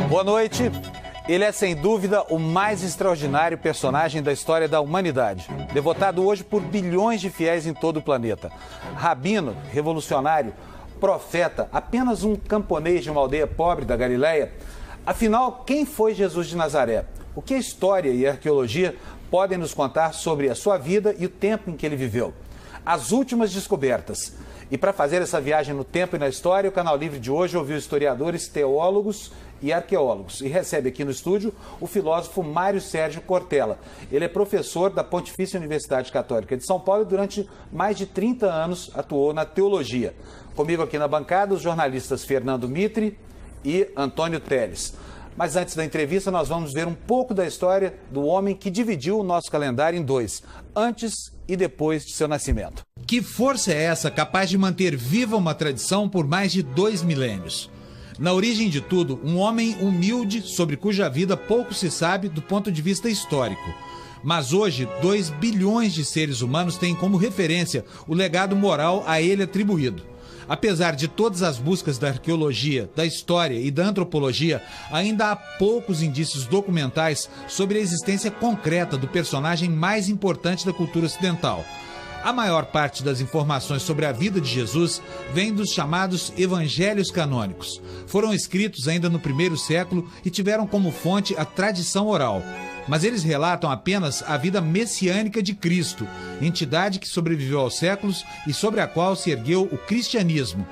Boa noite. Ele é, sem dúvida, o mais extraordinário personagem da história da humanidade. Devotado hoje por bilhões de fiéis em todo o planeta. Rabino, revolucionário, profeta, apenas um camponês de uma aldeia pobre da Galileia. Afinal, quem foi Jesus de Nazaré? O que a história e a arqueologia podem nos contar sobre a sua vida e o tempo em que ele viveu? As últimas descobertas. E para fazer essa viagem no tempo e na história, o Canal Livre de hoje ouviu historiadores, teólogos e arqueólogos. E recebe aqui no estúdio o filósofo Mário Sérgio Cortella. Ele é professor da Pontifícia Universidade Católica de São Paulo e durante mais de 30 anos atuou na teologia. Comigo aqui na bancada os jornalistas Fernando Mitre e Antônio Teles. Mas antes da entrevista, nós vamos ver um pouco da história do homem que dividiu o nosso calendário em dois, antes e depois de seu nascimento. Que força é essa capaz de manter viva uma tradição por mais de 2 milênios? Na origem de tudo, um homem humilde sobre cuja vida pouco se sabe do ponto de vista histórico. Mas hoje, 2 bilhões de seres humanos têm como referência o legado moral a ele atribuído. Apesar de todas as buscas da arqueologia, da história e da antropologia, ainda há poucos indícios documentais sobre a existência concreta do personagem mais importante da cultura ocidental. A maior parte das informações sobre a vida de Jesus vem dos chamados evangelhos canônicos. Foram escritos ainda no primeiro século e tiveram como fonte a tradição oral. Mas eles relatam apenas a vida messiânica de Cristo, entidade que sobreviveu aos séculos e sobre a qual se ergueu o cristianismo.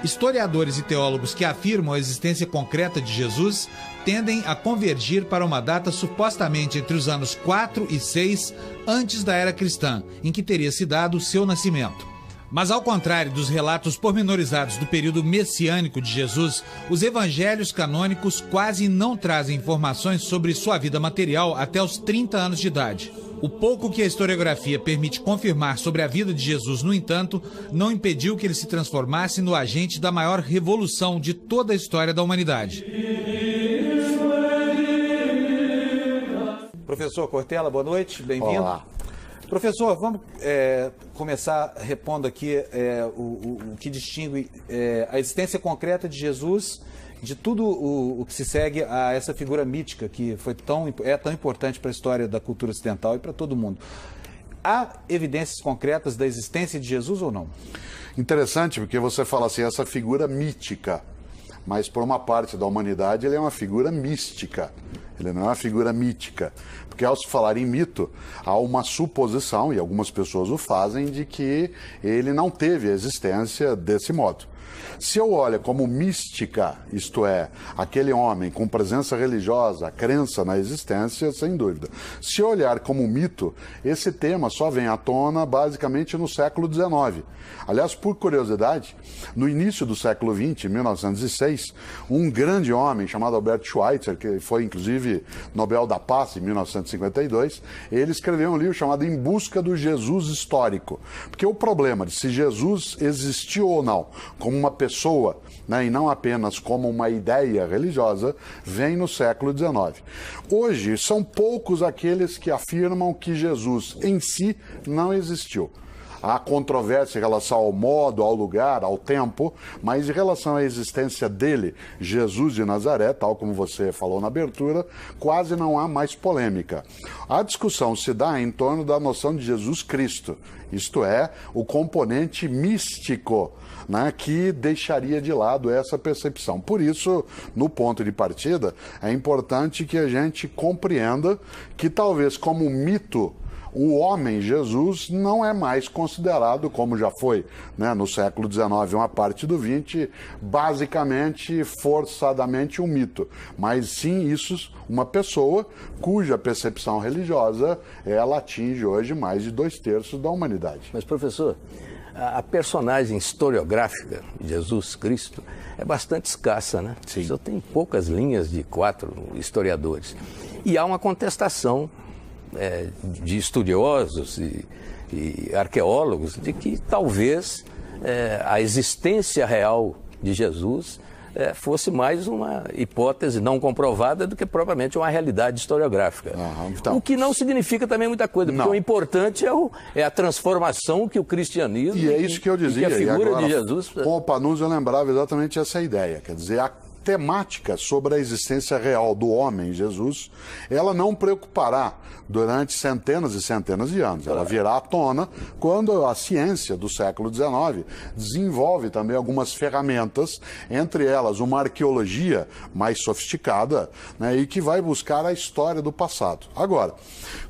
Historiadores e teólogos que afirmam a existência concreta de Jesus tendem a convergir para uma data supostamente entre os anos 4 e 6 antes da era cristã, em que teria se dado o seu nascimento. Mas ao contrário dos relatos pormenorizados do período messiânico de Jesus, os evangelhos canônicos quase não trazem informações sobre sua vida material até os 30 anos de idade. O pouco que a historiografia permite confirmar sobre a vida de Jesus, no entanto, não impediu que ele se transformasse no agente da maior revolução de toda a história da humanidade. Professor Cortella, boa noite, bem-vindo. Olá. Professor, vamos começar repondo aqui o que distingue a existência concreta de Jesus de tudo o que se segue a essa figura mítica que é tão importante para a história da cultura ocidental e para todo mundo. Há evidências concretas da existência de Jesus ou não? Interessante, porque você fala assim, essa figura mítica, mas por uma parte da humanidade ele é uma figura mística, ele não é uma figura mítica. Porque ao se falar em mito, há uma suposição, e algumas pessoas o fazem, de que ele não teve existência desse modo. Se eu olho como mística, isto é, aquele homem com presença religiosa, crença na existência, sem dúvida. Se olhar como mito, esse tema só vem à tona basicamente no século XIX. Aliás, por curiosidade, no início do século XX, em 1906, um grande homem chamado Albert Schweitzer, que foi inclusive Nobel da Paz em 1952, ele escreveu um livro chamado Em Busca do Jesus Histórico. Porque o problema de se Jesus existiu ou não, como uma pessoa, né, e não apenas como uma ideia religiosa, vem no século XIX. Hoje, são poucos aqueles que afirmam que Jesus em si não existiu. Há controvérsia em relação ao modo, ao lugar, ao tempo, mas em relação à existência dele, Jesus de Nazaré, tal como você falou na abertura, quase não há mais polêmica. A discussão se dá em torno da noção de Jesus Cristo, isto é, o componente místico, né, que deixaria de lado essa percepção. Por isso, no ponto de partida, é importante que a gente compreenda que talvez como mito, o homem Jesus não é mais considerado, como já foi, né, no século XIX, uma parte do XX, basicamente, forçadamente um mito. Mas sim, isso, uma pessoa cuja percepção religiosa, ela atinge hoje mais de 2/3 da humanidade. Mas, professor, a personagem historiográfica de Jesus Cristo é bastante escassa, né? Sim. Só tem poucas linhas de 4 historiadores. E há uma contestação de estudiosos e arqueólogos de que talvez a existência real de Jesus fosse mais uma hipótese não comprovada do que propriamente uma realidade historiográfica. Então, o que não significa também muita coisa, porque o importante é a transformação que o cristianismo e é isso que eu dizia, que a figura e agora, de Jesus... Com o Panunzio eu lembrava exatamente essa ideia, quer dizer, temática sobre a existência real do homem, Jesus, ela não preocupará durante centenas e centenas de anos. Ela virá à tona quando a ciência do século XIX desenvolve também algumas ferramentas, entre elas uma arqueologia mais sofisticada, né, e que vai buscar a história do passado. Agora,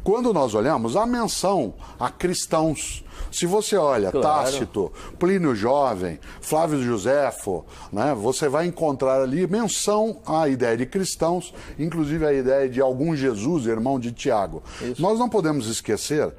quando nós olhamos a menção a cristãos, se você olha Tácito, Plínio Jovem, Flávio Josefo, né, você vai encontrar ali menção à ideia de cristãos, inclusive a ideia de algum Jesus, irmão de Tiago. Isso. Nós não podemos esquecer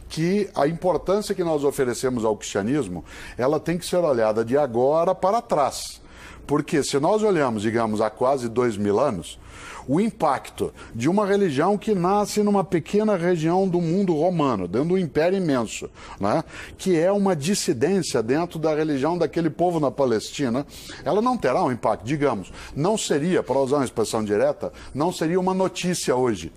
que a importância que nós oferecemos ao cristianismo, ela tem que ser olhada de agora para trás. Porque se nós olhamos, digamos, há quase 2000 anos, o impacto de uma religião que nasce numa pequena região do mundo romano, dentro de um império imenso, né? Que é uma dissidência dentro da religião daquele povo na Palestina, ela não terá um impacto, digamos, não seria, para usar uma expressão direta, não seria uma notícia hoje.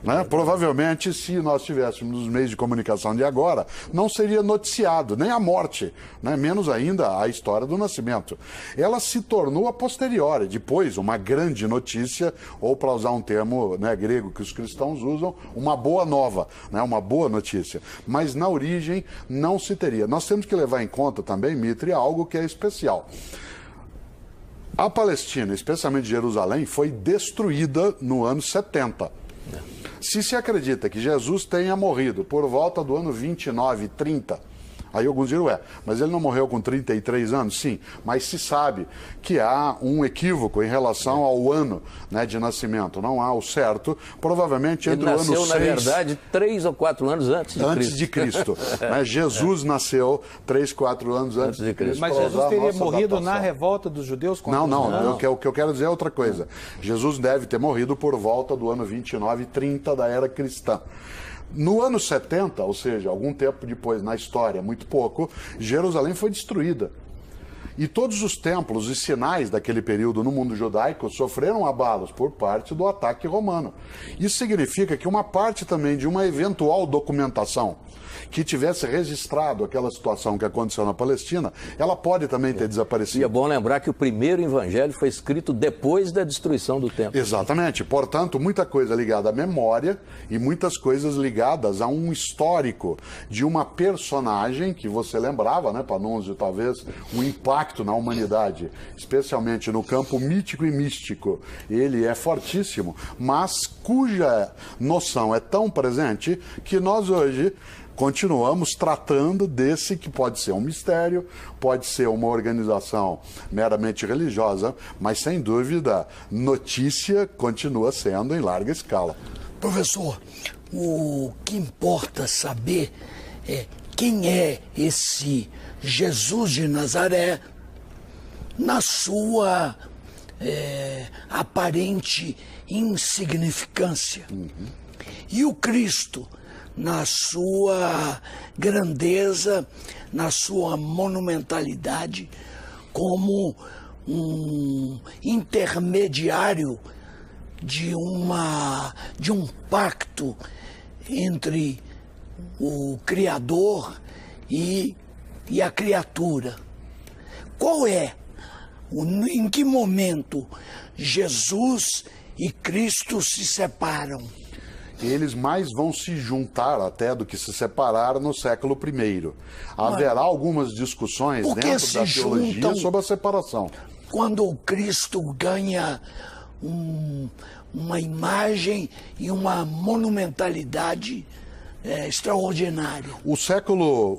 Né? Provavelmente, se nós tivéssemos nos meios de comunicação de agora, não seria noticiado, nem a morte, né? Menos ainda a história do nascimento. Ela se tornou a posteriori, depois uma grande notícia, ou para usar um termo, né, grego que os cristãos usam, uma boa nova, né, uma boa notícia. Mas na origem não se teria. Nós temos que levar em conta também, Mitre, algo que é especial. A Palestina, especialmente Jerusalém, foi destruída no ano 70. Se acredita que Jesus tenha morrido por volta do ano 29, 30, aí alguns dirão, mas ele não morreu com 33 anos? Sim, mas se sabe que há um equívoco em relação ao ano, né, de nascimento. Não há o certo, provavelmente entre o ano 6... Ele nasceu, na verdade, 3 ou 4 anos antes de Cristo. Né? Jesus nasceu 3, 4 anos antes de Cristo. Mas Jesus teria morrido na revolta dos judeus? Não. O que eu quero dizer é outra coisa. Jesus deve ter morrido por volta do ano 29, 30 da era cristã. No ano 70, ou seja, algum tempo depois na história, muito pouco, Jerusalém foi destruída. E todos os templos e sinais daquele período no mundo judaico sofreram abalos por parte do ataque romano. Isso significa que uma parte também de uma eventual documentação que tivesse registrado aquela situação que aconteceu na Palestina, ela pode também ter desaparecido. E é bom lembrar que o primeiro evangelho foi escrito depois da destruição do templo. Exatamente. Portanto, muita coisa ligada à memória e muitas coisas ligadas a um histórico de uma personagem que você lembrava, né, Panunzio, talvez um impacto na humanidade, especialmente no campo mítico e místico. Ele é fortíssimo, mas cuja noção é tão presente que nós hoje continuamos tratando desse que pode ser um mistério, pode ser uma organização meramente religiosa, mas sem dúvida, notícia continua sendo em larga escala. Professor, o que importa saber é quem é esse Jesus de Nazaré na sua aparente insignificância. E o Cristo na sua grandeza, na sua monumentalidade, como um intermediário de um pacto entre o Criador e a criatura. Qual é, em que momento Jesus e Cristo se separam? Eles mais vão se juntar até do que se separar no século I. Haverá algumas discussões dentro da teologia sobre a separação. Quando o Cristo ganha uma imagem e uma monumentalidade extraordinária. O século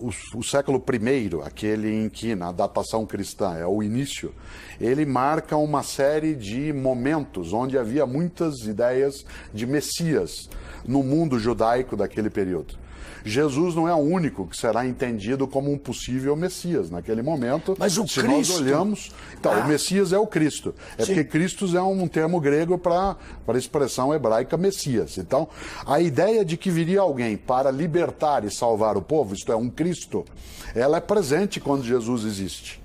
I, aquele em que na datação cristã é o início, ele marca uma série de momentos onde havia muitas ideias de Messias no mundo judaico daquele período. Jesus não é o único que será entendido como um possível Messias naquele momento. Mas o se Cristo... nós olhamos... Então, o Messias é o Cristo. Sim. Porque Cristo é um termo grego para a expressão hebraica Messias. Então, a ideia de que viria alguém para libertar e salvar o povo, isto é, um Cristo, ela é presente quando Jesus existe.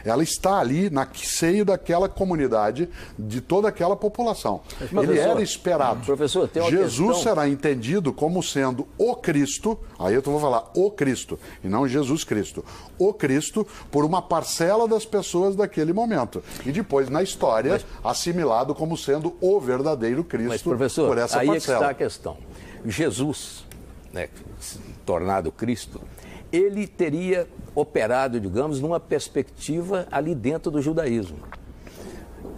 Ela está ali no seio daquela comunidade, de toda aquela população. Ele era esperado. Professor, tem uma Jesus questão... será entendido como sendo o Cristo, aí eu vou falar o Cristo, e não Jesus Cristo. O Cristo por uma parcela das pessoas daquele momento. E depois, na história, assimilado como sendo o verdadeiro Cristo. Mas, professor, por essa aí parcela. É que está a questão. Jesus, né, tornado Cristo, ele teria operado, digamos, numa perspectiva ali dentro do judaísmo.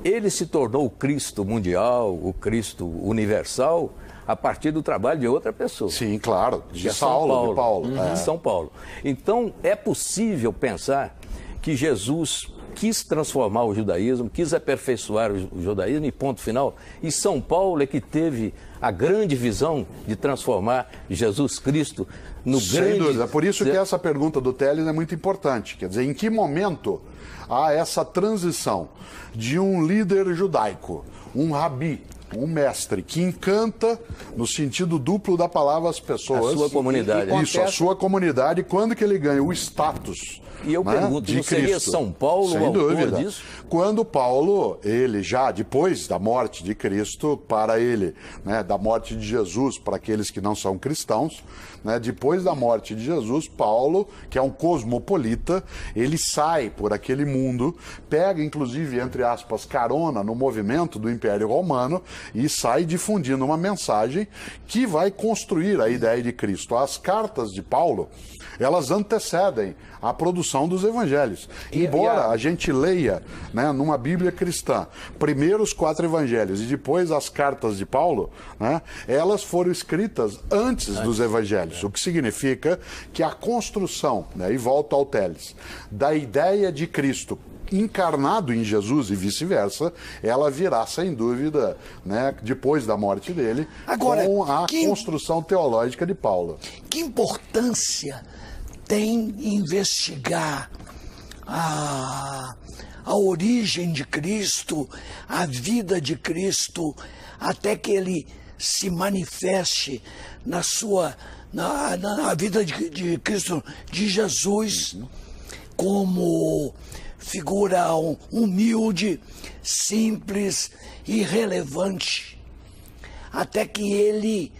Ele se tornou o Cristo mundial, o Cristo universal, a partir do trabalho de outra pessoa. Sim, claro, de São Paulo. de Paulo. De São Paulo. Então, é possível pensar que Jesus quis transformar o judaísmo, quis aperfeiçoar o judaísmo, e ponto final. E São Paulo é que teve a grande visão de transformar Jesus Cristo no grande... Sem dúvida. Por isso que essa pergunta do Teles é muito importante. Quer dizer, em que momento há essa transição de um líder judaico, um rabi, um mestre, que encanta, no sentido duplo da palavra, as pessoas... A sua comunidade. Isso, a sua comunidade, quando que ele ganha o status... E eu pergunto, não seria São Paulo o autor disso? Quando Paulo, ele já, depois da morte de Cristo, para ele, né, da morte de Jesus, para aqueles que não são cristãos, né, depois da morte de Jesus, Paulo, que é um cosmopolita, ele sai por aquele mundo, pega, inclusive, entre aspas, carona no movimento do Império Romano e sai difundindo uma mensagem que vai construir a ideia de Cristo. As cartas de Paulo, elas antecedem a produção dos evangelhos. Embora a gente leia, né, numa Bíblia cristã, primeiro os 4 evangelhos e depois as cartas de Paulo, né, elas foram escritas antes dos evangelhos, o que significa que a construção, né, e volto ao Teles, da ideia de Cristo encarnado em Jesus e vice-versa, ela virá, sem dúvida, né, depois da morte dele, agora, com a construção teológica de Paulo. Que importância tem investigar a origem de Cristo, a vida de Cristo, até que ele se manifeste na vida de Cristo, de Jesus, como figura humilde, simples e relevante, até que ele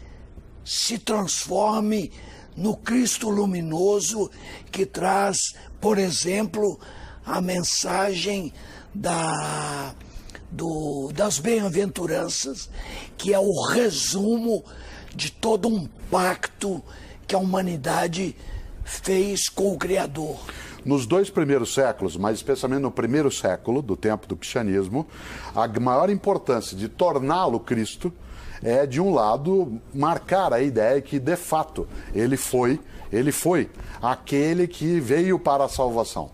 se transforme no Cristo luminoso que traz, por exemplo, a mensagem das bem-aventuranças, que é o resumo de todo um pacto que a humanidade fez com o Criador. Nos 2 primeiros séculos, mas especialmente no primeiro século, do tempo do cristianismo, a maior importância de torná-lo Cristo é, de um lado, marcar a ideia que, de fato, ele foi aquele que veio para a salvação.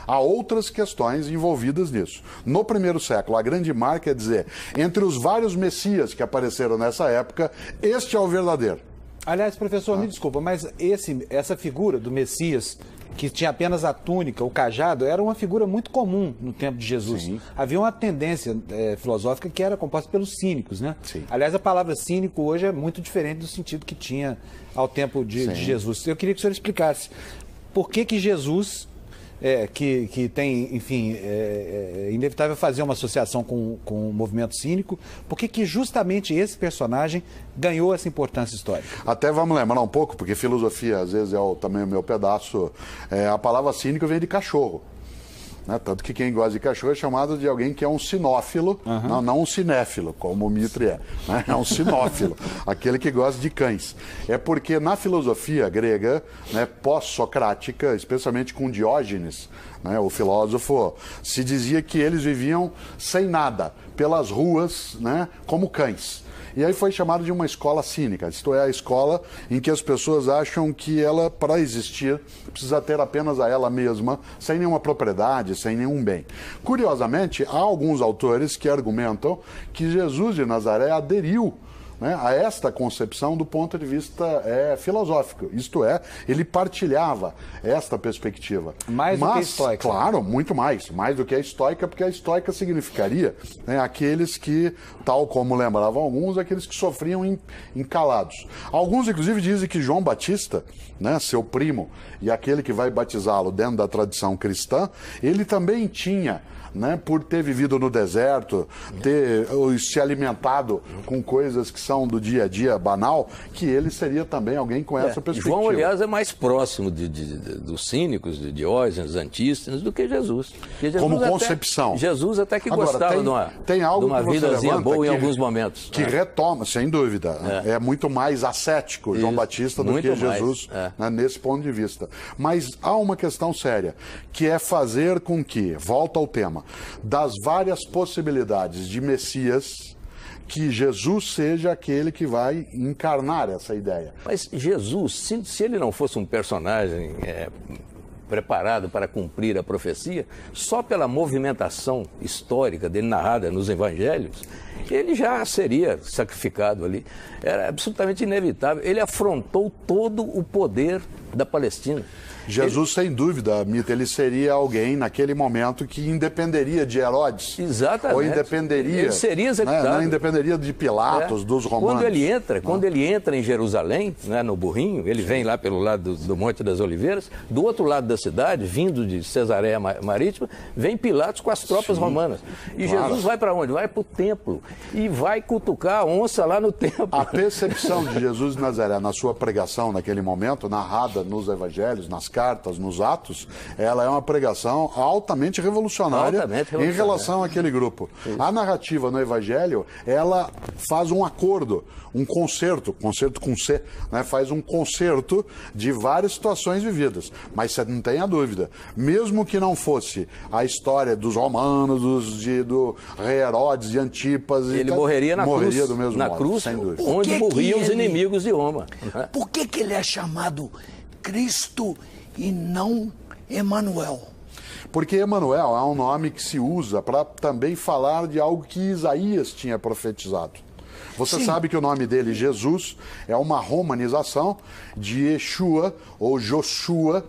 Há outras questões envolvidas nisso. No primeiro século, a grande marca é dizer, entre os vários messias que apareceram nessa época, este é o verdadeiro. Aliás, professor, me desculpa, mas essa figura do Messias, que tinha apenas a túnica, o cajado, era uma figura muito comum no tempo de Jesus. Sim. Havia uma tendência filosófica que era composta pelos cínicos, né? Sim. Aliás, a palavra cínico hoje é muito diferente do sentido que tinha ao tempo de Jesus. Eu queria que o senhor explicasse por que Jesus, que tem, enfim, inevitável fazer uma associação com o movimento cínico, por que justamente esse personagem ganhou essa importância histórica? Até vamos lembrar um pouco, porque filosofia às vezes também o meu pedaço, a palavra cínico vem de cachorro. Né? Tanto que quem gosta de cachorro é chamado de alguém que é um sinófilo, não um cinéfilo, como o Mitre é. Né? É um sinófilo, aquele que gosta de cães. É porque na filosofia grega, né, pós-socrática, especialmente com Diógenes, né, o filósofo, se dizia que eles viviam sem nada, pelas ruas, né, como cães. E aí foi chamado de uma escola cínica, isto é, a escola em que as pessoas acham que ela, para existir, precisa ter apenas a ela mesma, sem nenhuma propriedade, sem nenhum bem. Curiosamente, há alguns autores que argumentam que Jesus de Nazaré aderiu, né, a esta concepção do ponto de vista filosófico. Isto é, ele partilhava esta perspectiva. Mais do que a estoica. Claro, muito mais do que a estoica, porque a estoica significaria, né, aqueles que, tal como lembravam alguns, aqueles que sofriam encalados. Alguns, inclusive, dizem que João Batista, né, seu primo, e aquele que vai batizá-lo dentro da tradição cristã, ele também tinha, né, por ter vivido no deserto, ter se alimentado com coisas que são do dia a dia banal, que ele seria também alguém com essa perspectiva. João, aliás, é mais próximo dos cínicos, de Diógenes, Antístenes, do que Jesus. Como concepção. Jesus até que Agora, gostava tem algo de uma vidazinha boa em alguns momentos. Que retoma, sem dúvida. É muito mais ascético João Batista do que Jesus, né, nesse ponto de vista. Mas há uma questão séria, que é fazer com que, volta ao tema, das várias possibilidades de Messias, que Jesus seja aquele que vai encarnar essa ideia. Mas Jesus, se ele não fosse um personagem preparado para cumprir a profecia, só pela movimentação histórica dele narrada nos evangelhos, ele já seria sacrificado ali. Era absolutamente inevitável. Ele afrontou todo o poder da Palestina. Jesus, sem dúvida, Mita, ele seria alguém naquele momento que independeria de Herodes. Exatamente. Ou independeria... Ele seria executado. Né, não independeria de Pilatos, dos romanos. Quando ele entra em Jerusalém, né, no burrinho, ele vem lá pelo lado do Monte das Oliveiras, do outro lado da cidade, vindo de Cesareia Marítima, vem Pilatos com as tropas romanas. E Jesus vai para onde? Vai para o templo e vai cutucar a onça lá no templo. A percepção de Jesus de Nazaré na sua pregação naquele momento, narrada nos evangelhos, nas cartas, nos atos, ela é uma pregação altamente revolucionária, em relação àquele grupo. Isso. A narrativa no evangelho, ela faz um acordo, um concerto com C, né? Faz um concerto de várias situações vividas. Mas você não tem a dúvida, mesmo que não fosse a história dos romanos, do rei Herodes, de Antipas... Ele morreria na cruz, do mesmo modo, cruz, sem dúvida. Onde morriam os inimigos de Roma. Por que ele é chamado Cristo e não Emanuel? Porque Emanuel é um nome que se usa para também falar de algo que Isaías tinha profetizado. Você sabe que o nome dele, Jesus, é uma romanização de Yeshua ou Joshua,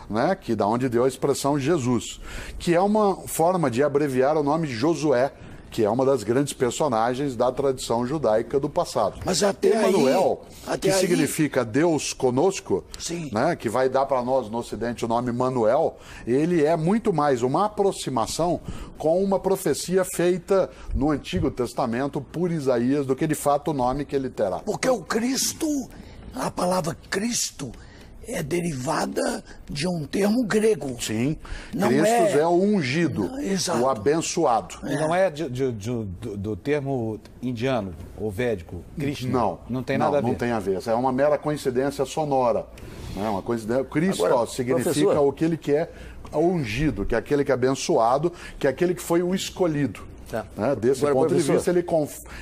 né, que da onde deu a expressão Jesus, que é uma forma de abreviar o nome de Josué, que é uma das grandes personagens da tradição judaica do passado. Mas até Emanuel, aí, que significa Deus conosco, né, que vai dar para nós no Ocidente o nome Manuel, ele é muito mais uma aproximação com uma profecia feita no Antigo Testamento por Isaías do que de fato o nome que ele terá. Porque o Cristo, a palavra Cristo, é derivada de um termo grego. Sim, Cristo é o ungido, o abençoado. Não é do termo indiano ou védico, Krishna? Não tem nada a ver. Não tem a ver. É uma mera coincidência sonora. Né? Uma coincidência. Cristo significa professor, o que ele quer, o ungido, que é aquele que é abençoado, que é aquele que foi o escolhido. Né? Desse ponto de vista,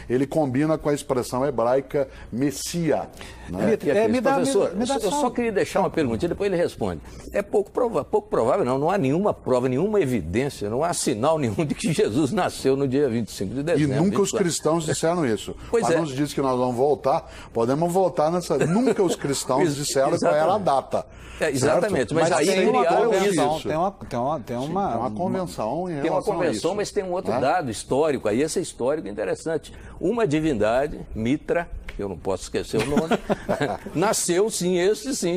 ele combina com a expressão hebraica Messia. Né? Professor, eu só queria deixar uma perguntinha, depois ele responde. É pouco provável, não há nenhuma prova, nenhuma evidência, não há sinal nenhum de que Jesus nasceu no dia 25 de dezembro. E nunca os cristãos disseram isso. Pois nos diz que nós vamos voltar, podemos voltar nessa... Nunca os cristãos disseram qual era a data. Exatamente, mas aí tem uma convenção, tem uma convenção em relação a isso. Tem uma convenção, mas tem um outro dado histórico, aí esse é histórico interessante. Uma divindade, Mitra, eu não posso esquecer o nome, nasceu sim,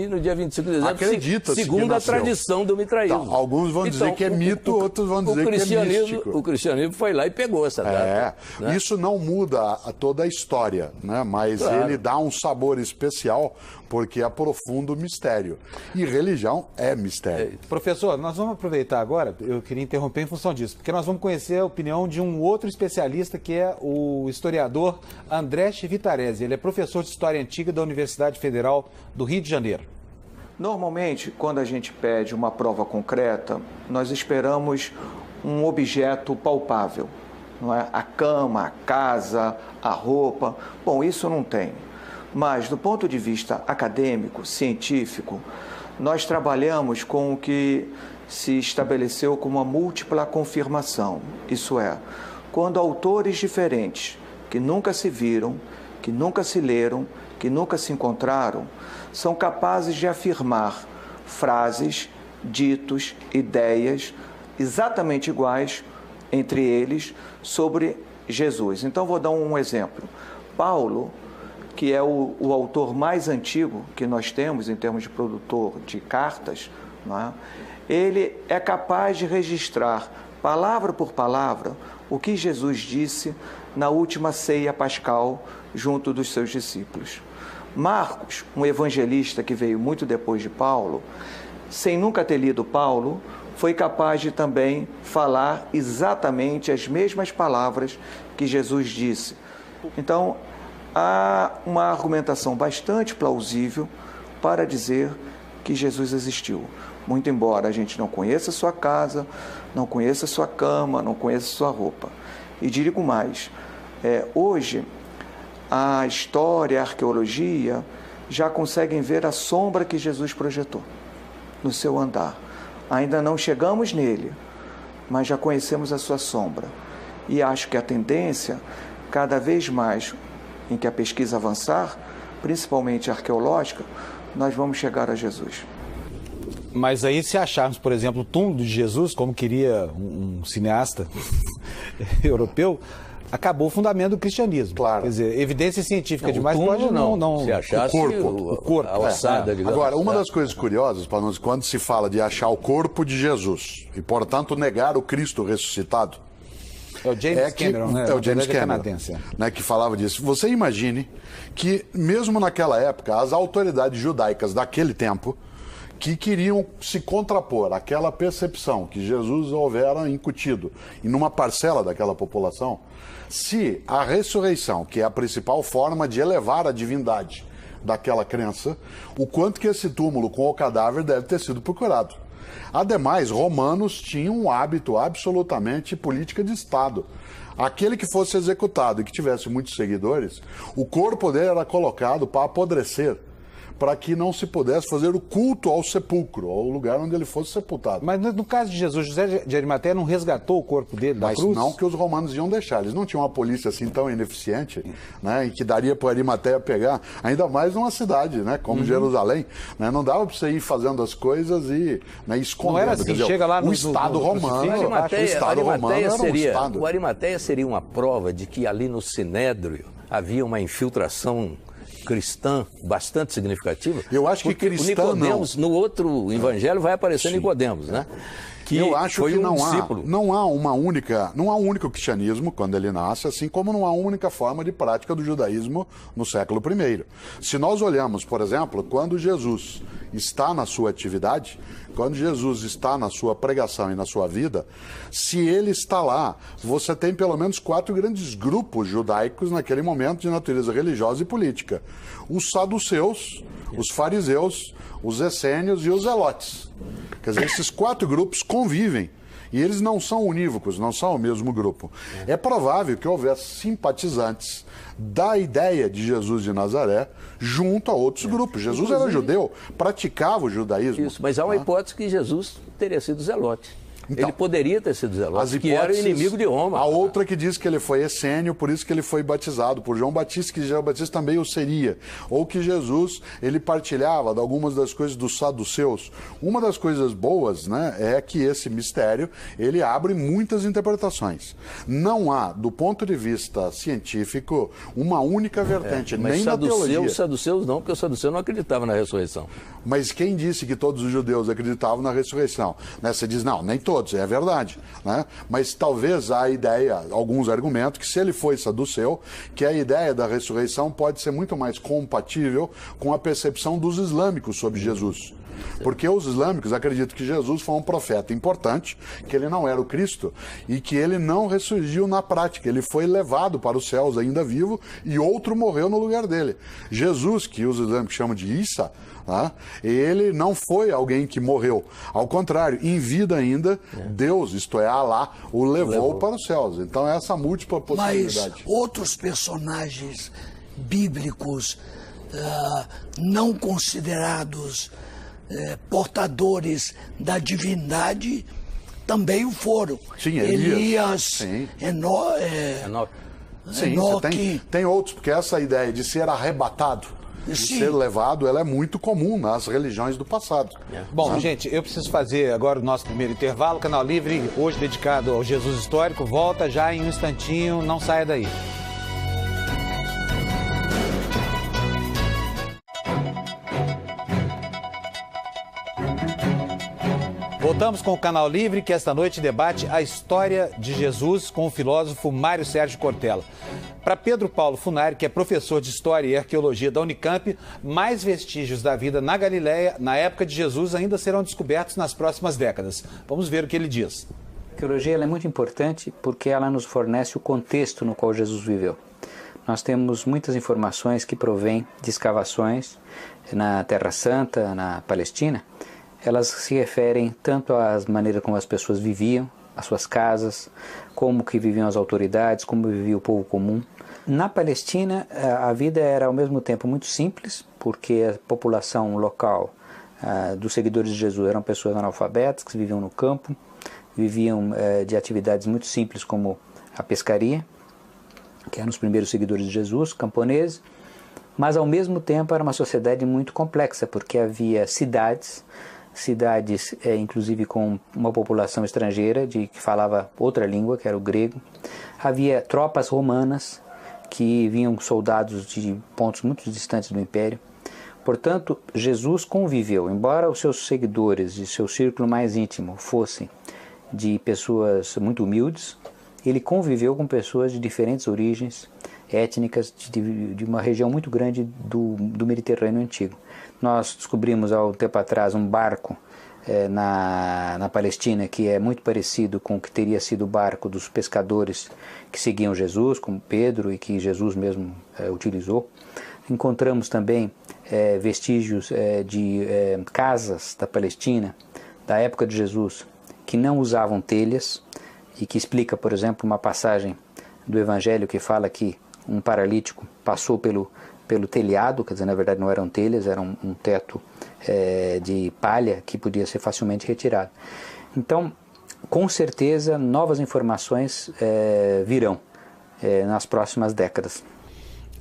no dia 25 de dezembro, acredita-se segundo a tradição do mitraísmo. Então, alguns vão dizer que é mito, outros vão dizer que é místico. O cristianismo foi lá e pegou essa data. Né? Isso não muda toda a história, né? Mas ele dá um sabor especial porque aprofunda o mistério. E religião é mistério. Professor, nós vamos aproveitar agora, eu queria interromper em função disso, porque nós vamos conhecer a opinião de um outro especialista, que é o historiador André Chivitarese. Ele é professor de História Antiga da Universidade Federal do Rio de Janeiro. Normalmente, quando a gente pede uma prova concreta, nós esperamos um objeto palpável, não é? A cama, a casa, a roupa. Bom, isso não tem. Mas, do ponto de vista acadêmico, científico, nós trabalhamos com o que se estabeleceu como uma múltipla confirmação. Isso é, quando autores diferentes, que nunca se viram, que nunca se leram, que nunca se encontraram, são capazes de afirmar frases, ditos, ideias exatamente iguais entre eles sobre Jesus. Então, vou dar um exemplo. Paulo, que é o autor mais antigo que nós temos em termos de produtor de cartas, não é? Ele é capaz de registrar, palavra por palavra, o que Jesus disse na última ceia pascal junto dos seus discípulos. Marcos, um evangelista que veio muito depois de Paulo, sem nunca ter lido Paulo, foi capaz de também falar exatamente as mesmas palavras que Jesus disse. Então, há uma argumentação bastante plausível para dizer que Jesus existiu. Muito embora a gente não conheça sua casa, não conheça sua cama, não conheça sua roupa. E digo mais, hoje a história, a arqueologia já conseguem ver a sombra que Jesus projetou no seu andar. Ainda não chegamos nele, mas já conhecemos a sua sombra. E acho que a tendência, cada vez mais em que a pesquisa avançar, principalmente arqueológica, nós vamos chegar a Jesus. Mas aí, se acharmos, por exemplo, o túmulo de Jesus, como queria um cineasta europeu, acabou o fundamento do cristianismo. Claro. Quer dizer, evidência científica demais túmulo, pode não... Se achasse o corpo. a ossada, digamos. Agora, uma das coisas curiosas, para nós, quando se fala de achar o corpo de Jesus e, portanto, negar o Cristo ressuscitado, É o James Cameron, né? É o James Cameron, canadense. né, que falava disso. Você imagine que, mesmo naquela época, as autoridades judaicas daquele tempo, que queriam se contrapor àquela percepção que Jesus houvera incutido em uma parcela daquela população, se a ressurreição, que é a principal forma de elevar a divindade daquela crença, o quanto que esse túmulo com o cadáver deve ter sido procurado. Ademais, romanos tinham um hábito absolutamente política de Estado. Aquele que fosse executado e que tivesse muitos seguidores, o corpo dele era colocado para apodrecer, para que não se pudesse fazer o culto ao sepulcro, ao lugar onde ele fosse sepultado. Mas no caso de Jesus, José de Arimateia não resgatou o corpo dele da cruz? Mas não que os romanos iam deixar. Eles não tinham uma polícia assim tão ineficiente, né, e que daria para Arimateia pegar, ainda mais numa cidade, né, como Jerusalém. Né, não dava para você ir fazendo as coisas e, né, escondendo. Não era assim, dizer, chega lá no... O Estado romano, O Estado romano era um Estado. O Arimateia seria uma prova de que ali no Sinédrio havia uma infiltração cristã bastante significativa. Eu acho que porque cristã Nicodemos, no outro evangelho vai aparecer Nicodemos, né? Que eu acho foi que discípulo. não há um único cristianismo quando ele nasce, assim como não há uma única forma de prática do judaísmo no século I. Se nós olhamos, por exemplo, quando Jesus está na sua atividade, quando Jesus está na sua pregação e na sua vida, se ele está lá, você tem pelo menos 4 grandes grupos judaicos naquele momento de natureza religiosa e política. Os saduceus, os fariseus, os essênios e os zelotes. Quer dizer, esses 4 grupos convivem. E eles não são unívocos, não são o mesmo grupo. É provável que houvesse simpatizantes da ideia de Jesus de Nazaré junto a outros grupos. Jesus era judeu, praticava o judaísmo. Isso, mas há uma hipótese que Jesus teria sido zelote. Então, ele poderia ter sido zelote, que era o hipóteses, inimigo de Roma. A outra que diz que ele foi essênio, por isso que ele foi batizado por João Batista, que João Batista também o seria. Ou que Jesus, ele partilhava de algumas das coisas dos saduceus. Uma das coisas boas, né, é que esse mistério, ele abre muitas interpretações. Não há, do ponto de vista científico, uma única vertente, Mas nem na teologia. os saduceus não, porque os saduceus não acreditavam na ressurreição. Mas quem disse que todos os judeus acreditavam na ressurreição? Né? Você diz, não, nem todos, é verdade. Né? Mas talvez há ideia, alguns argumentos, que se ele foi saduceu, que a ideia da ressurreição pode ser muito mais compatível com a percepção dos islâmicos sobre Jesus. Porque os islâmicos acreditam que Jesus foi um profeta importante, que ele não era o Cristo e que ele não ressurgiu na prática. Ele foi levado para os céus ainda vivo e outro morreu no lugar dele. Jesus, que os islâmicos chamam de Isa, tá? Ele não foi alguém que morreu. Ao contrário, em vida ainda, Deus, isto é, Alá, o levou para os céus. Então é essa múltipla possibilidade. Mas outros personagens bíblicos não considerados portadores da divindade também o foram. Sim, Elias. Sim. Sim, você tem outros, porque essa ideia de ser arrebatado, de ser levado, ela é muito comum nas religiões do passado. Bom, gente, eu preciso fazer agora o nosso primeiro intervalo. Canal Livre, hoje dedicado ao Jesus Histórico, volta já em um instantinho, não saia daí. Voltamos com o Canal Livre, que esta noite debate a história de Jesus com o filósofo Mário Sérgio Cortella. Para Pedro Paulo Funari, que é professor de História e Arqueologia da Unicamp, mais vestígios da vida na Galileia, na época de Jesus, ainda serão descobertos nas próximas décadas. Vamos ver o que ele diz. A arqueologia é muito importante porque ela nos fornece o contexto no qual Jesus viveu. Nós temos muitas informações que provêm de escavações na Terra Santa, na Palestina. Elas se referem tanto às maneiras como as pessoas viviam, as suas casas, como que viviam as autoridades, como vivia o povo comum. Na Palestina, a vida era ao mesmo tempo muito simples, porque a população local dos seguidores de Jesus eram pessoas analfabetas que viviam no campo, viviam de atividades muito simples como a pescaria, que eram os primeiros seguidores de Jesus, camponeses, mas ao mesmo tempo era uma sociedade muito complexa, porque havia cidades inclusive com uma população estrangeira que falava outra língua, que era o grego. Havia tropas romanas que vinham soldados de pontos muito distantes do império. Portanto, Jesus conviveu, embora os seus seguidores e seu círculo mais íntimo fossem de pessoas muito humildes, ele conviveu com pessoas de diferentes origens étnicas, de uma região muito grande do Mediterrâneo Antigo. Nós descobrimos há um tempo atrás um barco na Palestina que é muito parecido com o que teria sido o barco dos pescadores que seguiam Jesus, como Pedro, e que Jesus mesmo utilizou. Encontramos também vestígios de casas da Palestina, da época de Jesus, que não usavam telhas, e que explica, por exemplo, uma passagem do Evangelho que fala que um paralítico passou pelo telhado, quer dizer, na verdade não eram telhas, era um teto de palha que podia ser facilmente retirado. Então, com certeza, novas informações virão nas próximas décadas.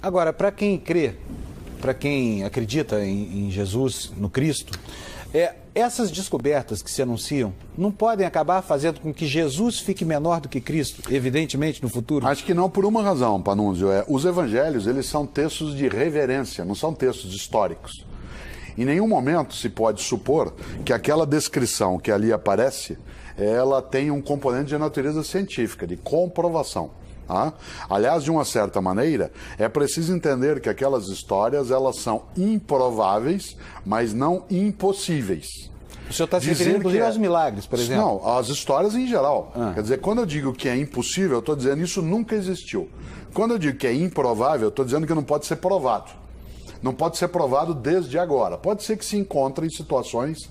Agora, para quem crê, para quem acredita em Jesus, no Cristo, essas descobertas que se anunciam não podem acabar fazendo com que Jesus fique menor do que Cristo, evidentemente, no futuro? Acho que não, por uma razão, Panunzio. Os evangelhos, eles são textos de reverência, não são textos históricos. Em nenhum momento se pode supor que aquela descrição que ali aparece, ela tem um componente de natureza científica, de comprovação. Aliás, de uma certa maneira, é preciso entender que aquelas histórias, elas são improváveis, mas não impossíveis. O senhor está se referindo, inclusive, aos milagres, por exemplo? Não, as histórias em geral. Quer dizer, quando eu digo que é impossível, eu estou dizendo que isso nunca existiu. Quando eu digo que é improvável, eu estou dizendo que não pode ser provado. Não pode ser provado desde agora. Pode ser que se encontre em situações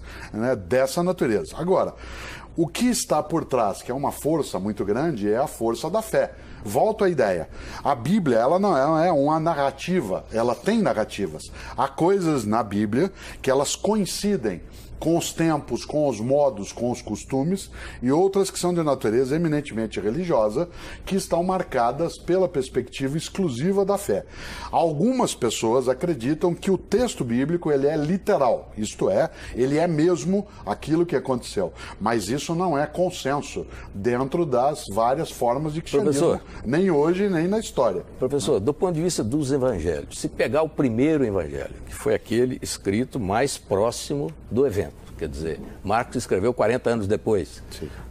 dessa natureza. Agora, o que está por trás, que é uma força muito grande, é a força da fé. Volto à ideia. A Bíblia, ela não é uma narrativa, ela tem narrativas. Há coisas na Bíblia que elas coincidem com os tempos, com os modos, com os costumes, e outras que são de natureza eminentemente religiosa, que estão marcadas pela perspectiva exclusiva da fé. Algumas pessoas acreditam que o texto bíblico ele é literal, isto é, ele é mesmo aquilo que aconteceu. Mas isso não é consenso dentro das várias formas de cristianismo, nem hoje, nem na história. Professor, do ponto de vista dos evangelhos, se pegar o primeiro evangelho, que foi aquele escrito mais próximo do evento, quer dizer, Marcos escreveu 40 anos depois,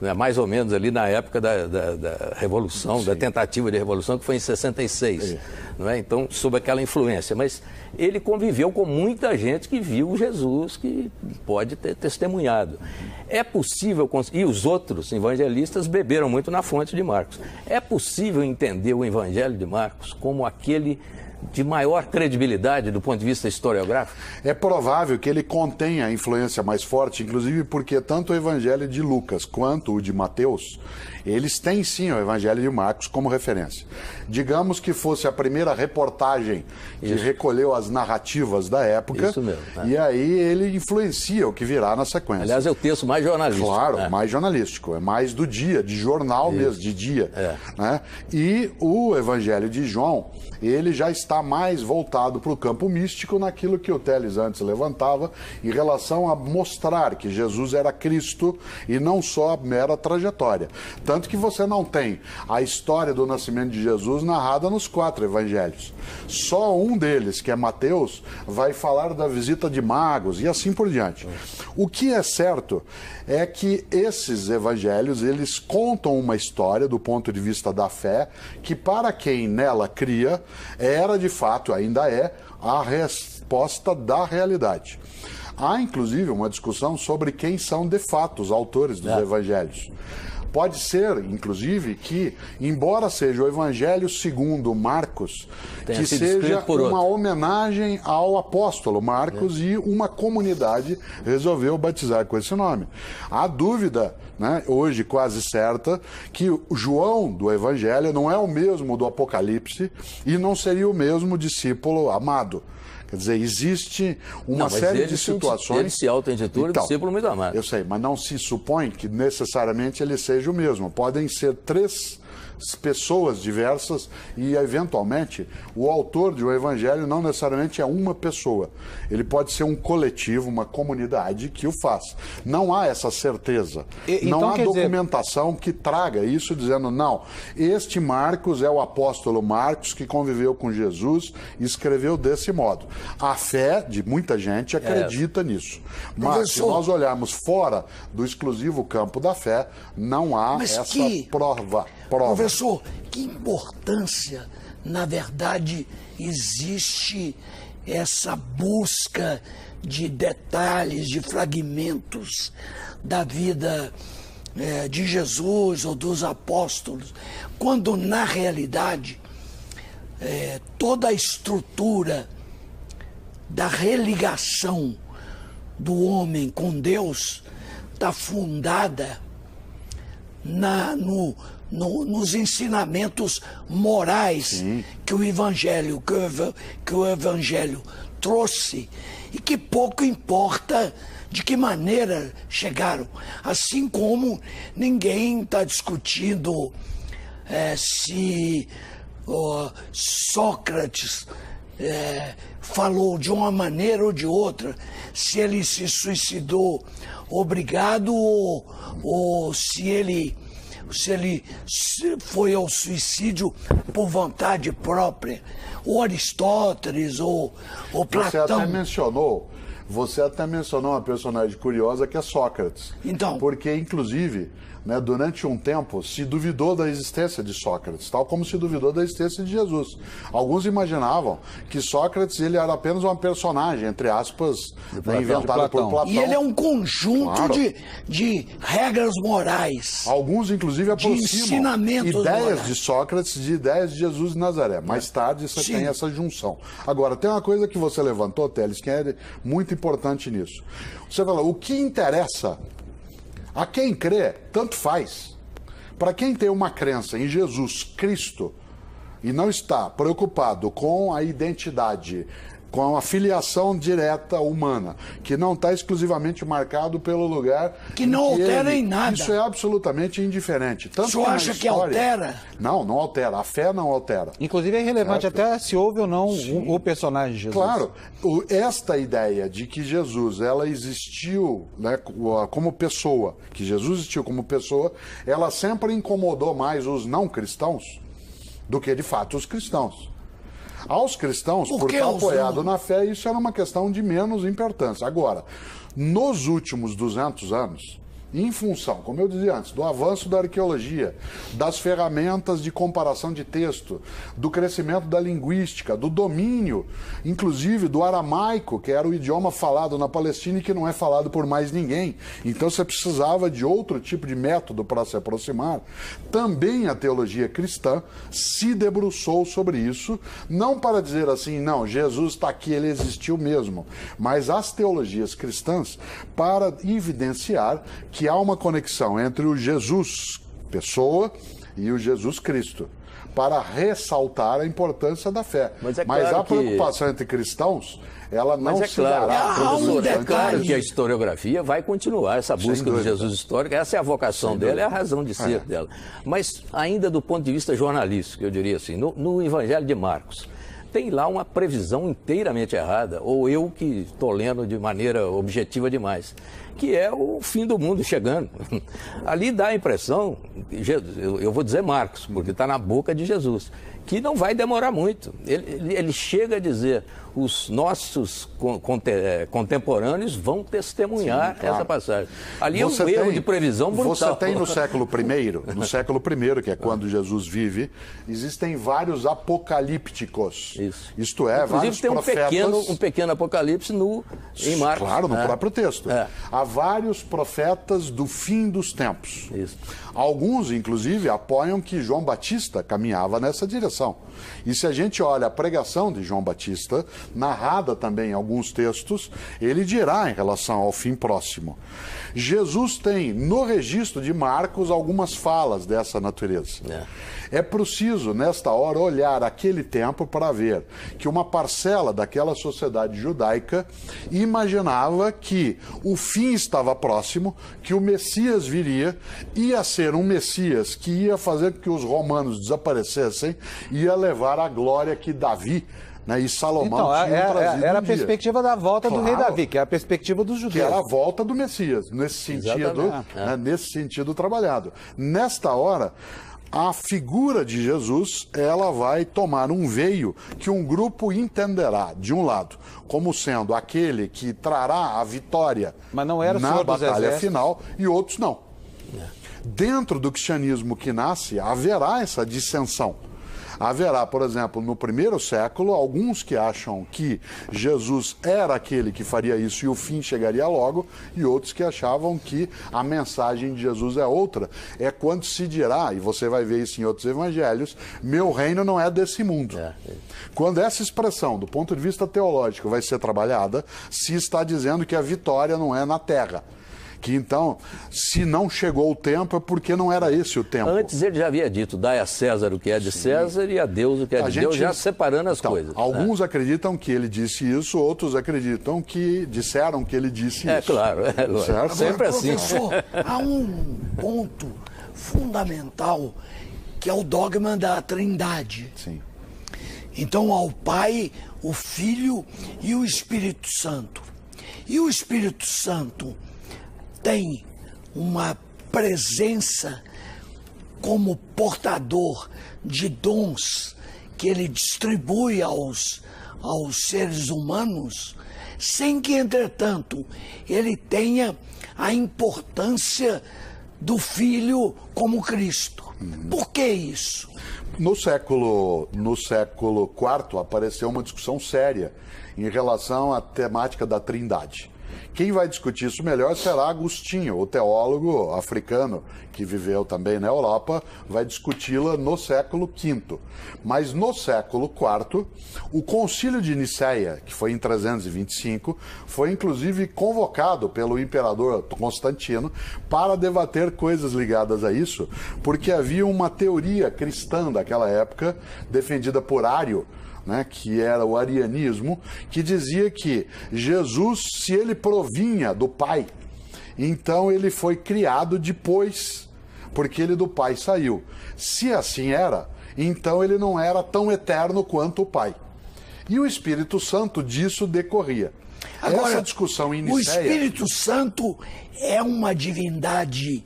né, mais ou menos ali na época da Revolução, da tentativa de Revolução, que foi em 66, não é? Então, sob aquela influência, mas ele conviveu com muita gente que viu Jesus, que pode ter testemunhado. É possível, e os outros evangelistas beberam muito na fonte de Marcos, é possível entender o evangelho de Marcos como aquele de maior credibilidade do ponto de vista historiográfico? É provável que ele contenha a influência mais forte, inclusive porque tanto o Evangelho de Lucas quanto o de Mateus, eles têm sim o Evangelho de Marcos como referência. Digamos que fosse a primeira reportagem que recolheu as das narrativas da época. Isso mesmo, né? E aí ele influencia o que virá na sequência. Aliás, é o texto mais jornalístico. Claro, mais jornalístico, é mais do dia, de jornal mesmo, de dia. Né? E o Evangelho de João, ele já está mais voltado para o campo místico naquilo que o Teles antes levantava em relação a mostrar que Jesus era Cristo e não só a mera trajetória. Tanto que você não tem a história do nascimento de Jesus narrada nos 4 evangelhos. Só um deles, que é Mateus, vai falar da visita de magos e assim por diante. O que é certo é que esses evangelhos, eles contam uma história do ponto de vista da fé, que para quem nela cria, era de fato, ainda é, a resposta da realidade. Há, inclusive, uma discussão sobre quem são, de fato, os autores dos evangelhos. Pode ser, inclusive, que, embora seja o Evangelho segundo Marcos, que seja uma homenagem ao apóstolo Marcos e uma comunidade resolveu batizar com esse nome. Há dúvida, né, hoje quase certa, que o João do Evangelho não é o mesmo do Apocalipse e não seria o mesmo discípulo amado. Quer dizer, existe uma série de situações... Ele se auto-intitula discípulo muito amado. Eu sei, mas não se supõe que necessariamente ele seja o mesmo. Podem ser 3 pessoas diversas e, eventualmente, o autor de um evangelho não necessariamente é uma pessoa. Ele pode ser um coletivo, uma comunidade que o faz. Não há essa certeza. Não há documentação que traga isso dizendo, não, este Marcos é o apóstolo Marcos que conviveu com Jesus e escreveu desse modo. A fé de muita gente acredita nisso. Mas se nós olharmos fora do exclusivo campo da fé, não há essa prova. Professor, que importância, na verdade, existe essa busca de detalhes, de fragmentos da vida de Jesus ou dos apóstolos, quando, na realidade, toda a estrutura da religação do homem com Deus está fundada nos ensinamentos morais que o Evangelho trouxe e que pouco importa de que maneira chegaram. Assim como ninguém está discutindo se Sócrates falou de uma maneira ou de outra, se ele se suicidou obrigado ou se ele foi ao suicídio por vontade própria, ou Aristóteles, ou Platão. Você até mencionou uma personagem curiosa que é Sócrates. Então, porque, inclusive, né, durante um tempo se duvidou da existência de Sócrates, tal como se duvidou da existência de Jesus. Alguns imaginavam que Sócrates ele era apenas uma personagem, entre aspas, inventada por Platão. E ele é um conjunto de regras morais. Alguns, inclusive, aproximam ideias morais de Sócrates de ideias de Jesus de Nazaré. Mais tarde você tem essa junção. Agora, tem uma coisa que você levantou, Teles, que é muito importante nisso. Você falou, o que interessa a quem crê, tanto faz. Para quem tem uma crença em Jesus Cristo e não está preocupado com a identidade, com a filiação direta humana, que não está exclusivamente marcado pelo lugar... Que não altera em nada. Isso é absolutamente indiferente. Tanto o senhor acha que altera? Não, não altera. A fé não altera. Inclusive é irrelevante até se houve ou não o personagem de Jesus. Claro. Esta ideia de que Jesus ela existiu, né, como pessoa, que Jesus existiu como pessoa, ela sempre incomodou mais os não cristãos do que, de fato, os cristãos. Aos cristãos, por estar apoiado na fé, isso era uma questão de menos importância. Agora, nos últimos 200 anos, em função, como eu dizia antes, do avanço da arqueologia, das ferramentas de comparação de texto, do crescimento da linguística, do domínio, inclusive do aramaico, que era o idioma falado na Palestina e que não é falado por mais ninguém. Então você precisava de outro tipo de método para se aproximar. Também a teologia cristã se debruçou sobre isso, não para dizer assim, não, Jesus está aqui, ele existiu mesmo, mas as teologias cristãs para evidenciar que há uma conexão entre o Jesus pessoa e o Jesus Cristo. para ressaltar a importância da fé. Mas é Mas claro a preocupação entre cristãos, ela não Mas é se claro, dará. professor, é claro detalhe. que a historiografia vai continuar essa busca do Jesus histórico, essa é a vocação dela, é a razão de ser dela. Mas ainda do ponto de vista jornalístico, eu diria assim, no Evangelho de Marcos, tem lá uma previsão inteiramente errada, ou eu que estou lendo de maneira objetiva demais, que é o fim do mundo chegando. Ali dá a impressão, eu vou dizer Marcos, porque está na boca de Jesus, que não vai demorar muito. Ele chega a dizer, os nossos contemporâneos vão testemunhar essa passagem. Ali é um erro de previsão brutal. Você tem no século I, que é quando Jesus vive, existem vários apocalípticos. Isso. Isto é, inclusive, vários tem profetas... um pequeno apocalipse em Marcos. Claro, no próprio texto. É. Há vários profetas do fim dos tempos. Isso. Alguns, inclusive, apoiam que João Batista caminhava nessa direção. E se a gente olha a pregação de João Batista, narrada também em alguns textos, ele dirá em relação ao fim próximo. Jesus tem, no registro de Marcos, algumas falas dessa natureza. É preciso, nesta hora, olhar aquele tempo para ver que uma parcela daquela sociedade judaica imaginava que o fim estava próximo, que o Messias viria, ia ser um Messias que ia fazer com que os romanos desaparecessem, ia levar a glória que Davi, né, e Salomão tinham trazido era a um dia. perspectiva da volta do rei Claro. Davi, que é a perspectiva dos Que judeus. era a volta do Messias, nesse sentido, né, nesse sentido trabalhado. Nesta hora, a figura de Jesus, ela vai tomar um veio que um grupo entenderá, de um lado, como sendo aquele que trará a vitória Mas não era o na Senhor dos batalha Exércitos. final, e outros não. Dentro do cristianismo que nasce, haverá essa dissensão. Haverá, por exemplo, no primeiro século, alguns que acham que Jesus era aquele que faria isso e o fim chegaria logo, e outros que achavam que a mensagem de Jesus é outra. É quando se dirá, e você vai ver isso em outros evangelhos, meu reino não é desse mundo. Quando essa expressão, do ponto de vista teológico, vai ser trabalhada, se está dizendo que a vitória não é na terra. Que então, se não chegou o tempo, é porque não era esse o tempo. Antes ele já havia dito, dai a César o que é de César e a Deus o que é de Deus, já separando as coisas. Alguns acreditam que ele disse isso, outros acreditam que disseram que ele disse isso. É claro, Certo? sempre assim. Professor, há um ponto fundamental que é o dogma da Trindade. Sim. Então, ao Pai, o Filho e o Espírito Santo. E o Espírito Santo tem uma presença como portador de dons que ele distribui aos seres humanos, sem que, entretanto, ele tenha a importância do Filho como Cristo. Por que isso? No século IV apareceu uma discussão séria em relação à temática da Trindade. Quem vai discutir isso melhor será Agostinho, o teólogo africano que viveu também na Europa, vai discuti-la no século V. Mas no século IV, o Concílio de Nicéia, que foi em 325, foi inclusive convocado pelo imperador Constantino para debater coisas ligadas a isso, porque havia uma teoria cristã daquela época, defendida por Ário, né, que era o arianismo, que dizia que Jesus, se ele provinha do Pai, então ele foi criado depois, porque ele do Pai saiu. Se assim era, então ele não era tão eterno quanto o Pai. E o Espírito Santo disso decorria. Agora, essa discussão em o Nicéia... Espírito Santo é uma divindade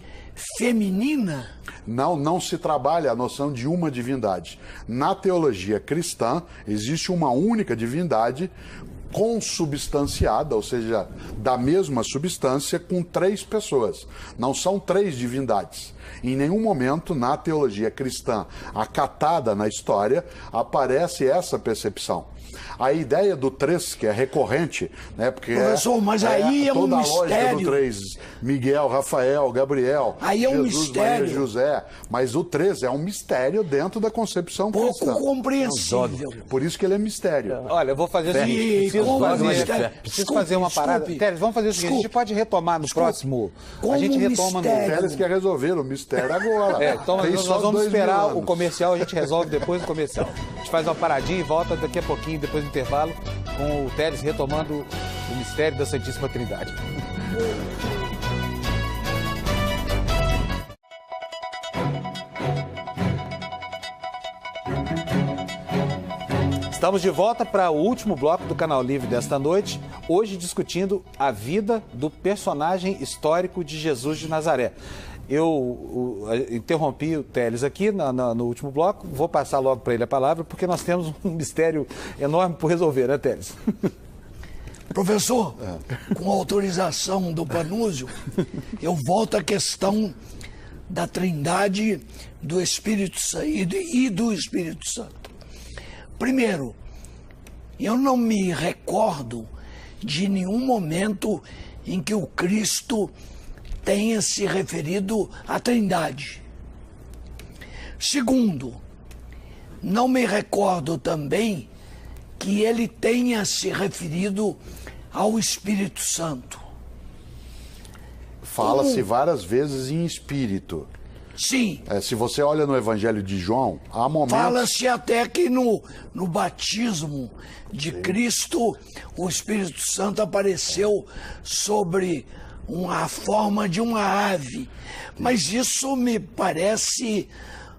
feminina? Não se trabalha a noção de uma divindade. Na teologia cristã, existe uma única divindade consubstanciada, ou seja, da mesma substância, com 3 pessoas. Não são 3 divindades. Em nenhum momento, na teologia cristã acatada na história, aparece essa percepção. A ideia do 3, que é recorrente, né, porque professor, mas aí é um toda a mistério. lógica do 3, Miguel, Rafael, Gabriel, aí é um Jesus, mistério. Maria, José, mas o 3 é um mistério dentro da concepção Pouco cristã. compreensível. Por isso que ele é mistério. Olha, eu vou fazer o seguinte, preciso fazer uma parada. Teles, vamos fazer o seguinte, a gente pode retomar no próximo... A gente retoma no... Teles quer resolver o mistério agora. Então nós vamos esperar o comercial, a gente resolve depois do comercial. A gente faz uma paradinha e volta daqui a pouquinho, depois do intervalo, com o Teles retomando o mistério da Santíssima Trindade. Estamos de volta para o último bloco do Canal Livre desta noite, hoje discutindo a vida do personagem histórico de Jesus de Nazaré. Eu interrompi o Teles aqui no último bloco, vou passar logo para ele a palavra, porque nós temos um mistério enorme por resolver, né, Teles? Professor, com autorização do Panúzio, eu volto à questão da Trindade, do Espírito Santo e do Espírito Santo. Primeiro, eu não me recordo de nenhum momento em que o Cristo tenha se referido à Trindade. Segundo, não me recordo também que ele tenha se referido ao Espírito Santo. Fala-se várias vezes em espírito. Sim. Se você olha no Evangelho de João, há momentos... Fala-se até que no batismo de Cristo, o Espírito Santo apareceu sobre a forma de uma ave. Mas isso me parece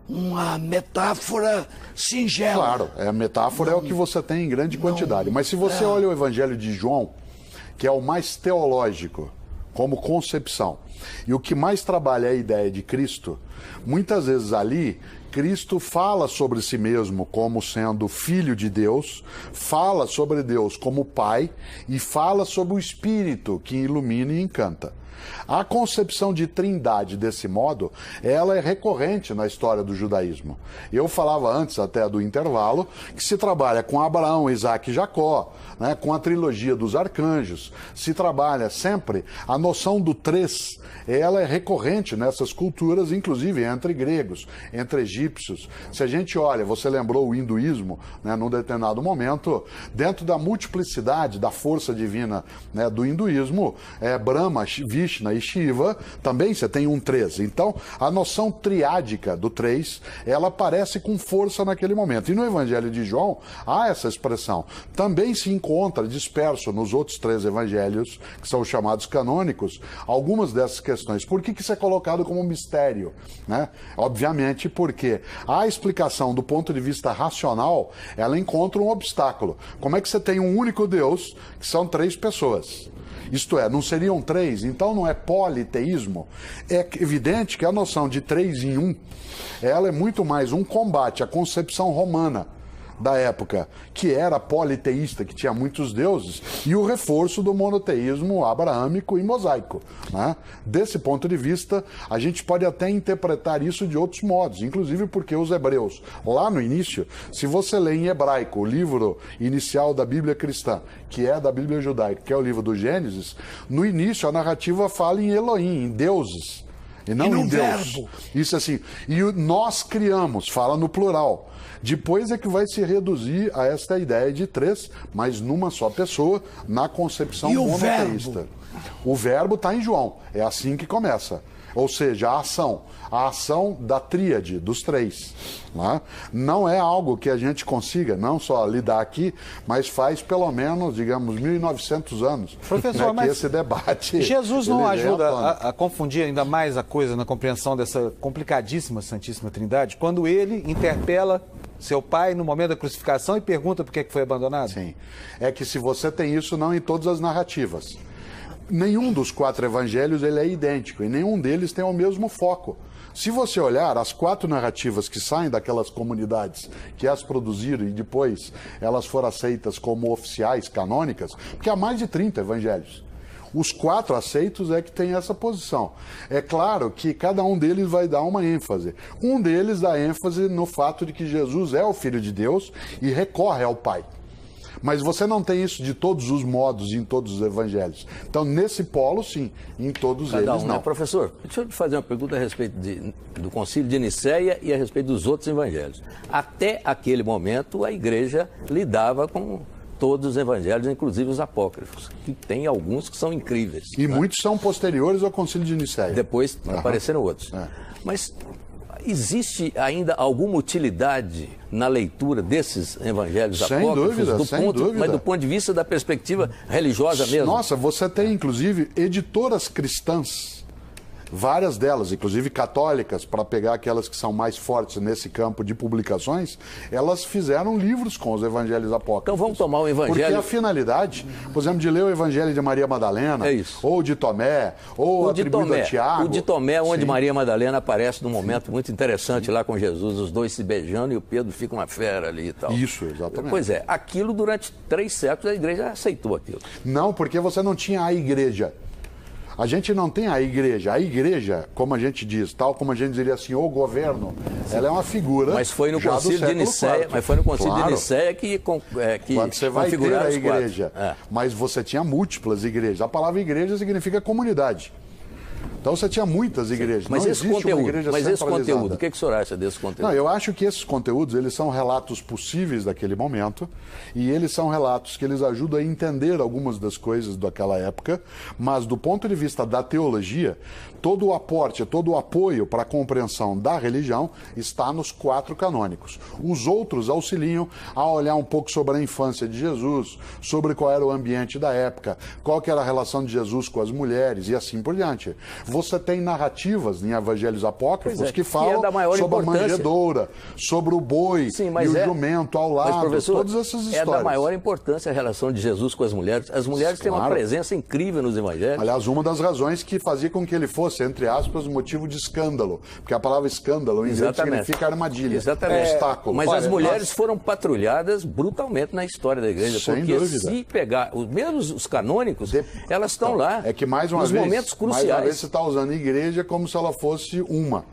uma metáfora singela. Claro, a metáfora é o que você tem em grande quantidade. Mas se você olha o Evangelho de João, que é o mais teológico, como concepção, e o que mais trabalha é a ideia de Cristo, muitas vezes ali, Cristo fala sobre si mesmo como sendo filho de Deus, fala sobre Deus como Pai e fala sobre o Espírito que ilumina e encanta. A concepção de trindade desse modo, ela é recorrente na história do judaísmo. Eu falava antes até do intervalo que se trabalha com Abraão, Isaac e Jacó, né, com a trilogia dos arcanjos, se trabalha sempre a noção do três, ela é recorrente nessas culturas, inclusive entre gregos, entre egípcios. Se a gente olha, você lembrou o hinduísmo, né, num determinado momento, dentro da multiplicidade da força divina, né, do hinduísmo, Brahma, Vishnu e Shiva, também você tem um 3. Então, a noção triádica do 3, ela aparece com força naquele momento. E no Evangelho de João, há essa expressão. Também se encontra disperso nos outros 3 evangelhos, que são os chamados canônicos, algumas dessas questões. Por que isso é colocado como mistério? Né? Obviamente porque a explicação do ponto de vista racional, ela encontra um obstáculo. Como é que você tem um único Deus, que são 3 pessoas? Isto é, não seriam 3, então não é politeísmo. É evidente que a noção de 3 em 1, ela é muito mais um combate à concepção romana da época, que era politeísta, que tinha muitos deuses, e o reforço do monoteísmo abraâmico e mosaico. Né? Desse ponto de vista, a gente pode até interpretar isso de outros modos, inclusive porque os hebreus, lá no início, se você lê em hebraico o livro inicial da Bíblia cristã, que é da Bíblia judaica, que é o livro do Gênesis, no início a narrativa fala em Elohim, em deuses, e não em Deus. Verbo. Isso assim, e nós criamos, fala no plural. Depois é que vai se reduzir a esta ideia de 3, mas numa só pessoa, na concepção monoteísta. O verbo está em João, é assim que começa. Ou seja, a ação da tríade, dos 3. Né? Não é algo que a gente consiga, não só lidar aqui, mas faz pelo menos, digamos, 1.900 anos. Professor, né, mas que esse debate... Jesus não ajuda a confundir ainda mais a coisa na compreensão dessa complicadíssima Santíssima Trindade, quando ele interpela seu pai no momento da crucificação e pergunta por que foi abandonado? Sim. É que se você tem isso, não em todas as narrativas. Nenhum dos 4 evangelhos ele é idêntico e nenhum deles tem o mesmo foco. Se você olhar as 4 narrativas que saem daquelas comunidades que as produziram e depois elas foram aceitas como oficiais, canônicas, porque há mais de 30 evangelhos. Os 4 aceitos é que tem essa posição. É claro que cada um deles vai dar uma ênfase. Um deles dá ênfase no fato de que Jesus é o Filho de Deus e recorre ao Pai. Mas você não tem isso de todos os modos em todos os evangelhos. Então, nesse polo, sim. Em todos eles, não. Né? Professor, deixa eu te fazer uma pergunta a respeito do Concílio de Nicéia e a respeito dos outros evangelhos. Até aquele momento, a igreja lidava com todos os evangelhos, inclusive os apócrifos, que tem alguns que são incríveis. E muitos são posteriores ao Concílio de Nicéia. Depois apareceram outros. Mas existe ainda alguma utilidade na leitura desses evangelhos apócrifos? Sem dúvida. Mas do ponto de vista da perspectiva religiosa mesmo? Nossa, você tem, inclusive, editoras cristãs, várias delas, inclusive católicas, para pegar aquelas que são mais fortes nesse campo de publicações, elas fizeram livros com os evangelhos apócrifos. Então vamos tomar o evangelho... Porque a finalidade, por exemplo, de ler o evangelho de Maria Madalena, ou de Tomé, ou atribuído a Tiago... O de Tomé, onde Maria Madalena aparece num momento muito interessante lá com Jesus, os dois se beijando e o Pedro fica uma fera ali e tal. Isso, exatamente. Pois é, aquilo durante 3 séculos a igreja aceitou aquilo. Não, porque você não tinha a igreja. A gente não tem a igreja. A igreja, como a gente diz, tal como a gente diria assim, o governo, ela é uma figura. Mas foi no Concílio de Nicéia, de Nicéia que quando você vai ter a igreja. Mas você tinha múltiplas igrejas. A palavra igreja significa comunidade. Então você tinha muitas igrejas. Mas não esse conteúdo, esse conteúdo, o que o senhor acha desse conteúdo? Não, eu acho que esses conteúdos, eles são relatos possíveis daquele momento, e eles são relatos que eles ajudam a entender algumas das coisas daquela época, mas do ponto de vista da teologia, todo o aporte, todo o apoio para a compreensão da religião está nos 4 canônicos. Os outros auxiliam a olhar um pouco sobre a infância de Jesus, sobre qual era o ambiente da época, qual que era a relação de Jesus com as mulheres e assim por diante. Você tem narrativas em evangelhos apócrifos que falam sobre a manjedoura, sobre o boi e o jumento ao lado, professor, todas essas histórias. É da maior importância a relação de Jesus com as mulheres. As mulheres têm uma presença incrível nos evangelhos. Aliás, uma das razões que fazia com que ele fosse, entre aspas, motivo de escândalo, porque a palavra escândalo em inglês significa armadilha, obstáculo. Mas as mulheres foram patrulhadas brutalmente na história da igreja, porque se pegar, mesmo os canônicos, elas estão lá. É que mais uma nos vez, momentos cruciais. Mais uma vez você está usando igreja como se ela fosse uma.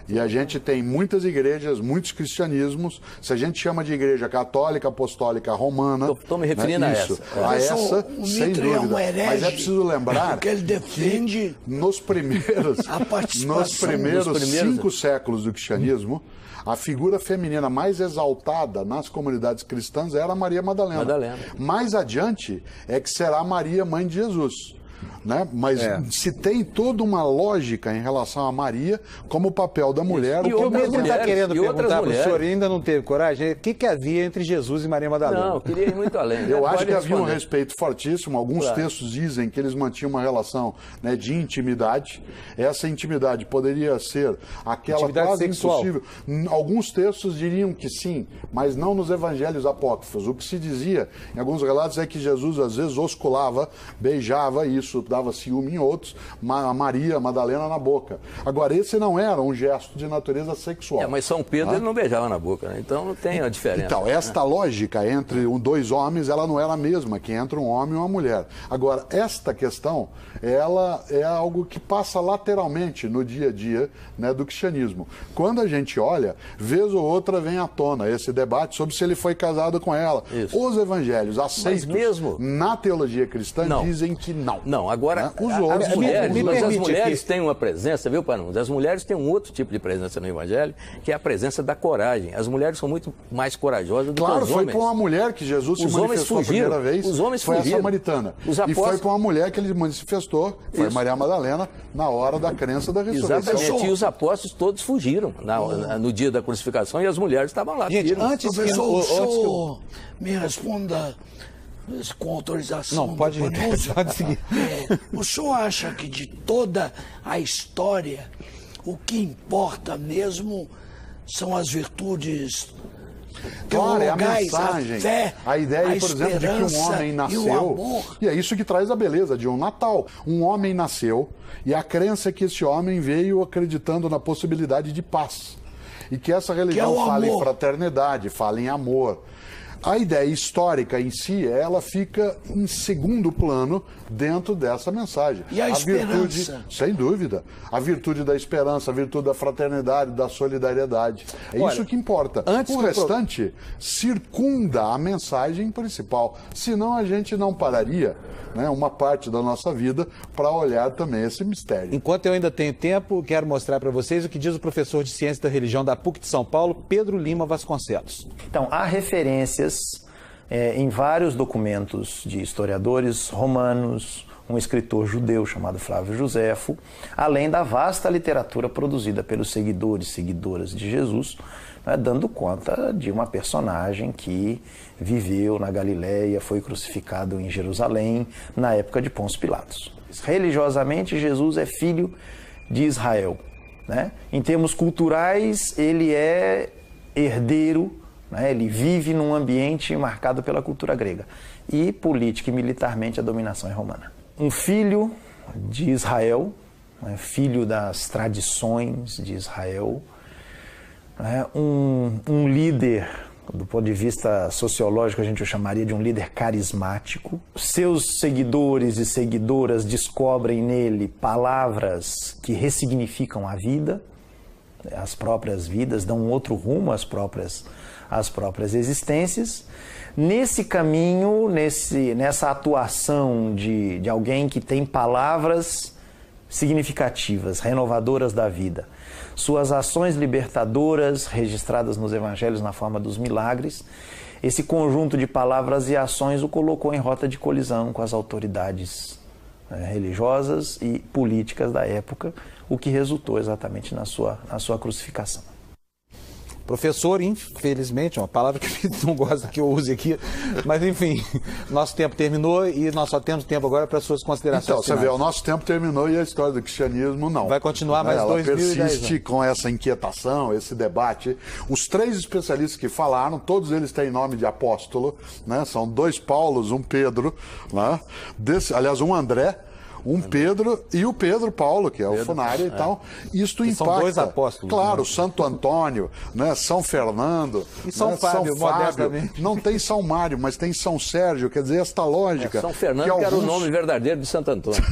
E a gente tem muitas igrejas, muitos cristianismos. Se a gente chama de igreja católica, apostólica, romana... Estou me referindo a essa. A essa, sem dúvida. Mas é preciso lembrar que ele defende que nos primeiros 5 séculos do cristianismo, a figura feminina mais exaltada nas comunidades cristãs era Maria Madalena. Mais adiante é que será Maria, mãe de Jesus. Né? Mas se tem toda uma lógica em relação a Maria como o papel da mulher. E o que ele está querendo perguntar para o senhor e ainda não teve coragem, o que havia entre Jesus e Maria Madalena? Não, eu queria ir muito além. Eu acho que havia um respeito fortíssimo. Alguns textos dizem que eles mantinham uma relação, né, de intimidade. Essa intimidade poderia ser aquela intimidade quase sexual. impossível. Alguns textos diriam que sim, mas não nos evangelhos apócrifos. O que se dizia em alguns relatos é que Jesus às vezes osculava, beijava, isso dava ciúme em outros, a Maria Madalena na boca. Agora, esse não era um gesto de natureza sexual. Mas São Pedro ele não beijava na boca, né? Então não tem a diferença. Então, esta lógica entre 2 homens, ela não era a mesma que entre um homem e uma mulher. Agora, esta questão, ela é algo que passa lateralmente no dia a dia, né, do cristianismo. Quando a gente olha, vez ou outra vem à tona esse debate sobre se ele foi casado com ela. Isso. Os evangelhos aceitos na teologia cristã dizem que não. Não, agora, as mulheres têm uma presença, viu, Panudo? As mulheres têm um outro tipo de presença no Evangelho, que é a presença da coragem. As mulheres são muito mais corajosas do que os homens. Claro, foi para uma mulher que Jesus se manifestou a primeira vez, foi a samaritana. E foi para uma mulher que ele manifestou, foi Maria Madalena, na hora da crença da ressurreição. Exatamente, e os apóstolos todos fugiram no dia da crucificação e as mulheres estavam lá. Gente, antes que o senhor me responda com autorização. Não, pode seguir. O senhor acha que de toda a história, o que importa mesmo são as virtudes teologais, a mensagem, a fé, a ideia, por exemplo, de que um homem nasceu, e é isso que traz a beleza de um Natal. Um homem nasceu e a crença é que esse homem veio acreditando na possibilidade de paz. E que essa religião fala em fraternidade, fala em amor. A ideia histórica em si, ela fica em segundo plano dentro dessa mensagem. E a virtude, sem dúvida, a virtude da esperança, a virtude da fraternidade, da solidariedade. É isso que importa. O restante circunda a mensagem principal. Senão a gente não pararia, né, uma parte da nossa vida para olhar também esse mistério. Enquanto eu ainda tenho tempo, quero mostrar para vocês o que diz o professor de Ciência da Religião da PUC de São Paulo, Pedro Lima Vasconcelos. Então, há referências em vários documentos de historiadores romanos, um escritor judeu chamado Flávio Joséfo, além da vasta literatura produzida pelos seguidores e seguidoras de Jesus, né, dando conta de uma personagem que viveu na Galileia, foi crucificado em Jerusalém na época de Pôncio Pilatos. Religiosamente, Jesus é filho de Israel, né? Em termos culturais, ele é herdeiro, né? Ele vive num ambiente marcado pela cultura grega. E política e militarmente a dominação é romana. Um filho de Israel, né? Filho das tradições de Israel, né? Um líder, do ponto de vista sociológico, a gente o chamaria de um líder carismático. Seus seguidores e seguidoras descobrem nele palavras que ressignificam a vida, as próprias vidas, dão um outro rumo às próprias existências. Nesse caminho, nessa atuação de alguém que tem palavras significativas, renovadoras da vida, suas ações libertadoras registradas nos evangelhos na forma dos milagres, esse conjunto de palavras e ações o colocou em rota de colisão com as autoridades religiosas e políticas da época, o que resultou exatamente na sua crucificação. Professor, infelizmente, uma palavra que não gosta que eu use aqui, mas enfim, nosso tempo terminou e nós só temos tempo agora para suas considerações Então, finais. você vê, o nosso tempo terminou e a história do cristianismo não. Vai continuar mais 2010 Ela persiste com essa inquietação, esse debate. Os 3 especialistas que falaram, todos eles têm nome de apóstolo, né? São 2 Paulos, um Pedro, né? Aliás, um André, um Pedro e o Pedro Paulo, que é o Funário e tal. Isto impacta. São 2 apóstolos. Claro, né? Santo Antônio, né? São Fernando. E São né? Fábio, São Fábio. modestamente. Não tem São Mário, mas tem São Sérgio. Quer dizer, esta lógica. São Fernando, que era o nome verdadeiro de Santo Antônio.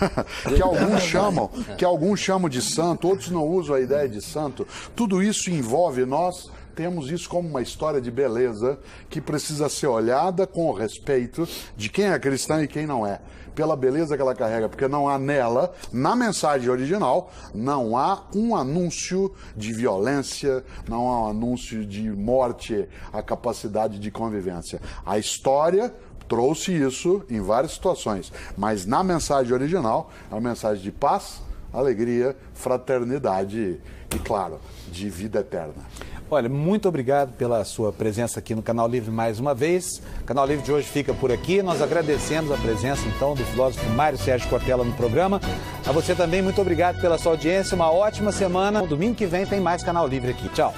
que alguns chamam de santo, outros não usam a ideia de santo. Tudo isso envolve nós. Temos isso como uma história de beleza que precisa ser olhada com o respeito de quem é cristão e quem não é. Pela beleza que ela carrega, porque não há nela, na mensagem original, não há um anúncio de violência, não há um anúncio de morte, a capacidade de convivência. A história trouxe isso em várias situações, mas na mensagem original, é uma mensagem de paz, alegria, fraternidade e, claro, de vida eterna. Olha, muito obrigado pela sua presença aqui no Canal Livre mais uma vez. O Canal Livre de hoje fica por aqui. Nós agradecemos a presença, então, do filósofo Mário Sérgio Cortella no programa. A você também, muito obrigado pela sua audiência. Uma ótima semana. Domingo que vem tem mais Canal Livre aqui. Tchau.